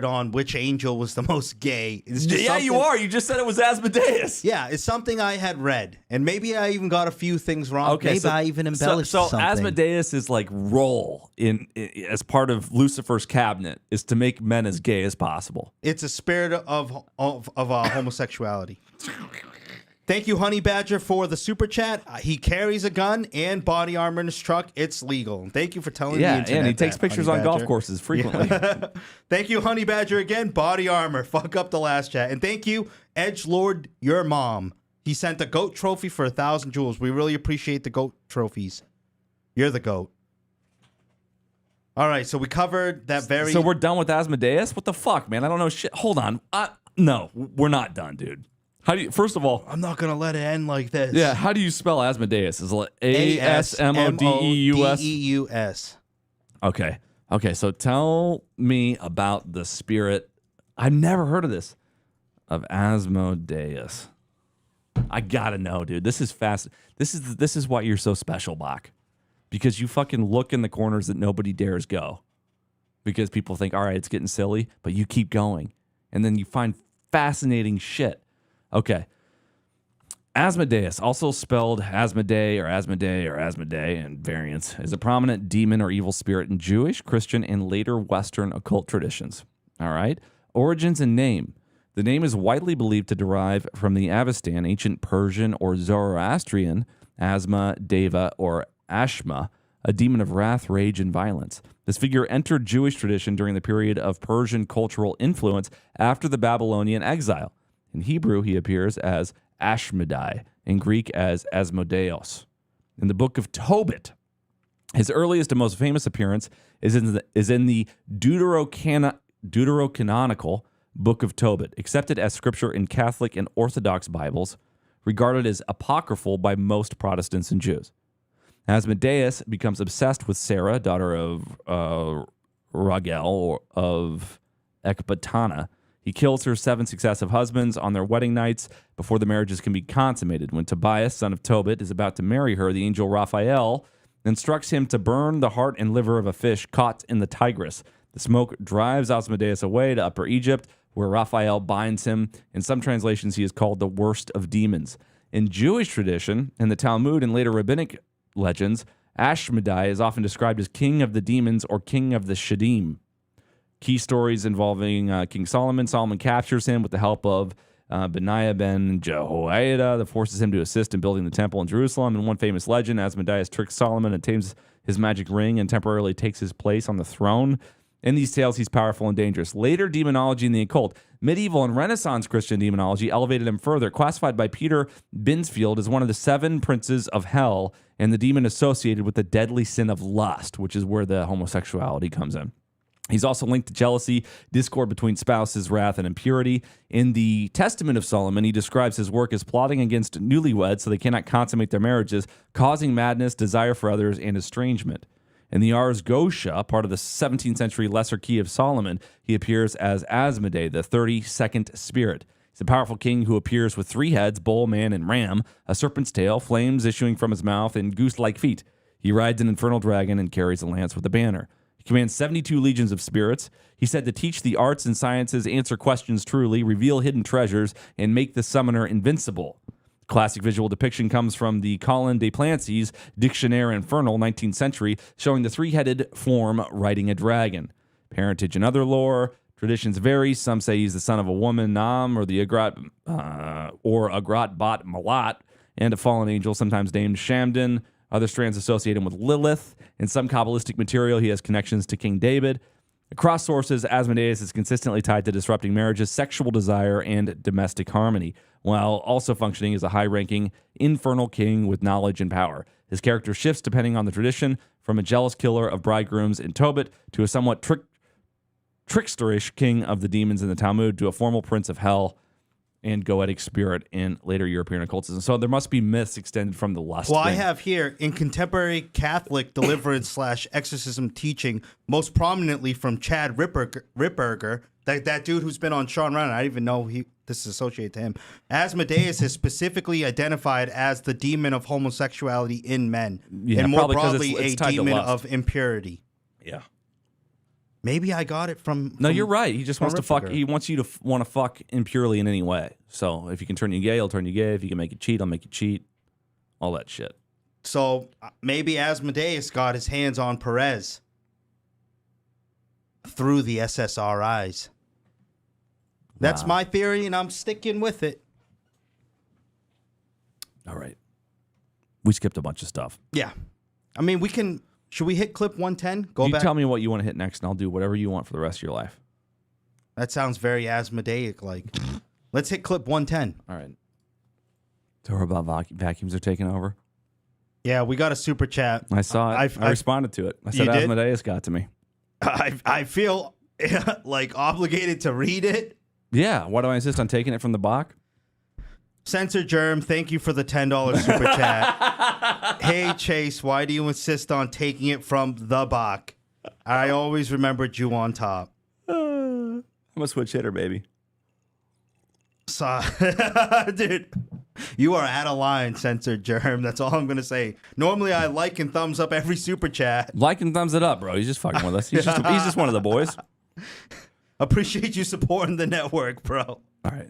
on which angel was the most gay. Yeah, you are. You just said it was Asmodeus. Yeah, it's something I had read, and maybe I even got a few things wrong. Okay, maybe I even embellished something. So Asmodeus is like role in as part of Lucifer's cabinet is to make men as gay as possible. It's a spirit of homosexuality. Thank you, Honey Badger, for the super chat. He carries a gun and body armor in his truck. It's legal. Thank you for telling the internet. Yeah, and he takes pictures on golf courses frequently. Yeah. Thank you, Honey Badger, again. Body armor. Fuck up the last chat. And thank you, Edgelord, your mom. He sent a goat trophy for 1,000 jewels. We really appreciate the goat trophies. You're the goat. All right, so we covered that very... So we're done with Asmodeus? What the fuck, man? I don't know shit. Hold on. No, we're not done, dude. How do you? First of all, I'm not gonna let it end like this. Yeah. How do you spell Asmodeus? Is it Asmodeus? Okay. Okay. So tell me about the spirit. I've never heard of this. Of Asmodeus. I gotta know, dude. This is fast. This is why you're so special, Bak. Because you fucking look in the corners that nobody dares go. Because people think, all right, it's getting silly, but you keep going, and then you find fascinating shit. Okay. Asmodeus, also spelled Asmodee or Asmodee and variants, is a prominent demon or evil spirit in Jewish, Christian, and later Western occult traditions. All right. Origins and name. The name is widely believed to derive from the Avestan, ancient Persian or Zoroastrian, Asma, Deva, or Ashma, a demon of wrath, rage, and violence. This figure entered Jewish tradition during the period of Persian cultural influence after the Babylonian exile. In Hebrew, he appears as Ashmedai, in Greek as Asmodeus. In the Book of Tobit, his earliest and most famous appearance is in the Deuterocanonical Book of Tobit, accepted as scripture in Catholic and Orthodox Bibles, regarded as apocryphal by most Protestants and Jews. Asmodeus becomes obsessed with Sarah, daughter of Ragel or of Ecbatana. He kills her 7 successive husbands on their wedding nights before the marriages can be consummated. When Tobias, son of Tobit, is about to marry her, the angel Raphael instructs him to burn the heart and liver of a fish caught in the Tigris. The smoke drives Asmodeus away to Upper Egypt, where Raphael binds him. In some translations, he is called the worst of demons. In Jewish tradition, in the Talmud and later rabbinic legends, Ashmedai is often described as king of the demons or king of the Shadim. Key stories involving King Solomon. Solomon captures him with the help of Benaiah ben Jehoiada that forces him to assist in building the temple in Jerusalem. In one famous legend, Asmodeus tricks Solomon and tames his magic ring and temporarily takes his place on the throne. In these tales, he's powerful and dangerous. Later demonology in the occult, medieval and Renaissance Christian demonology elevated him further, classified by Peter Binsfield as one of the 7 princes of hell and the demon associated with the deadly sin of lust, which is where the homosexuality comes in. He's also linked to jealousy, discord between spouses, wrath, and impurity. In the Testament of Solomon, he describes his work as plotting against newlyweds so they cannot consummate their marriages, causing madness, desire for others, and estrangement. In the Ars Gotia, part of the 17th century Lesser Key of Solomon, he appears as Asmodee, the 32nd spirit. He's a powerful king who appears with 3 heads, bull, man, and ram, a serpent's tail, flames issuing from his mouth, and goose-like feet. He rides an infernal dragon and carries a lance with a banner. He commands 72 legions of spirits. He's said to teach the arts and sciences, answer questions truly, reveal hidden treasures, and make the summoner invincible. Classic visual depiction comes from the Colin de Plancy's Dictionnaire Infernal, 19th century, showing the 3-headed form riding a dragon. Parentage and other lore. Traditions vary. Some say he's the son of a woman, Nam, or the Agrat Bat Malat, and a fallen angel, sometimes named Shamden. Other strands associate him with Lilith. In some Kabbalistic material, he has connections to King David. Across sources, Asmodeus is consistently tied to disrupting marriages, sexual desire, and domestic harmony, while also functioning as a high-ranking infernal king with knowledge and power. His character shifts depending on the tradition, from a jealous killer of bridegrooms in Tobit to a somewhat tricksterish king of the demons in the Talmud to a formal prince of hell and goetic spirit in later European occultism. So there must be myths extended from the lust. Well, thing. I have here, in contemporary Catholic deliverance / exorcism teaching, most prominently from Chad Ripperger, that dude who's been on Sean Ryan, I didn't even know this is associated to him. Asmodeus is specifically identified as the demon of homosexuality in men, and more broadly, it's a demon of impurity. Yeah. Maybe I got it from. No, you're right. He just wants to fuck. Ripperger. He wants you to want to fuck impurely in any way. So if you can turn you gay, he'll turn you gay. If you can make you cheat, I'll make you cheat. All that shit. So maybe Asmodeus got his hands on Perez through the SSRIs. That's my theory, and I'm sticking with it. All right. We skipped a bunch of stuff. Yeah. I mean, we can... Should we hit clip 110? Go You back. tell me what you want to hit next, and I'll do whatever you want for the rest of your life. That sounds very Asmodeic-like. Let's hit clip 110. All right. So we're about vacuums are taking over? Yeah, we got a super chat. I saw it. I responded to it. I said You did? Asmodeus got to me. I feel like obligated to read it. Yeah. Why do I insist on taking it from the Bak? Censor Germ, thank you for the $10 super chat. Hey, Chase, why do you insist on taking it from the Bak? I always remembered you on top. I'm a switch hitter, baby. So, dude, you are out of line, Censor Germ. That's all I'm going to say. Normally, I like and thumbs up every super chat. Like and thumbs it up, bro. He's just fucking with us. He's just one of the boys. Appreciate you supporting the network, bro. All right.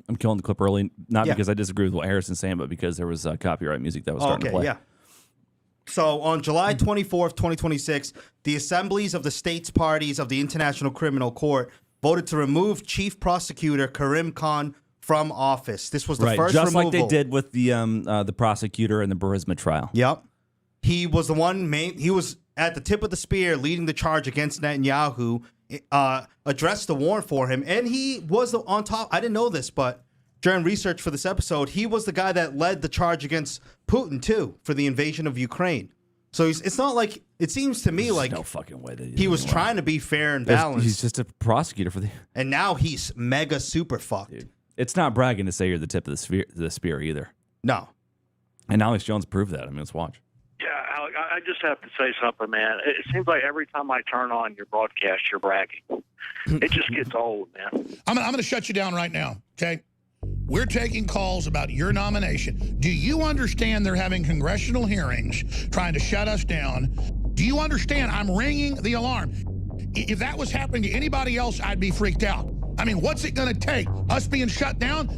I'm killing the clip early, not Yeah. because I disagree with what Harrison's saying, but because there was copyright music that was starting to play. Yeah. So on July 24th, 2026, the assemblies of the states parties of the International Criminal Court voted to remove Chief Prosecutor Karim Khan from office. This was the first just removal. like they did with the prosecutor in the Burisma trial. Yep. He was the one he was at the tip of the spear leading the charge against Netanyahu, addressed the warrant for him, and he was on top. I didn't know this, but during research for this episode, he was the guy that led the charge against Putin, too, for the invasion of Ukraine. So it's not like, it seems to me like no fucking way that he was trying to be fair and balanced. He's just a prosecutor for the... And now he's mega super fucked. Dude, it's not bragging to say you're the tip of the spear either. No. And Alex Jones proved that. I mean, let's watch. Yeah, Alec, I just have to say something, man. It seems like every time I turn on your broadcast, you're bragging. It just gets old, man. I'm going to shut you down right now, okay? We're taking calls about your nomination. Do you understand they're having congressional hearings trying to shut us down? Do you understand I'm ringing the alarm? If that was happening to anybody else, I'd be freaked out. I mean, what's it going to take? Us being shut down?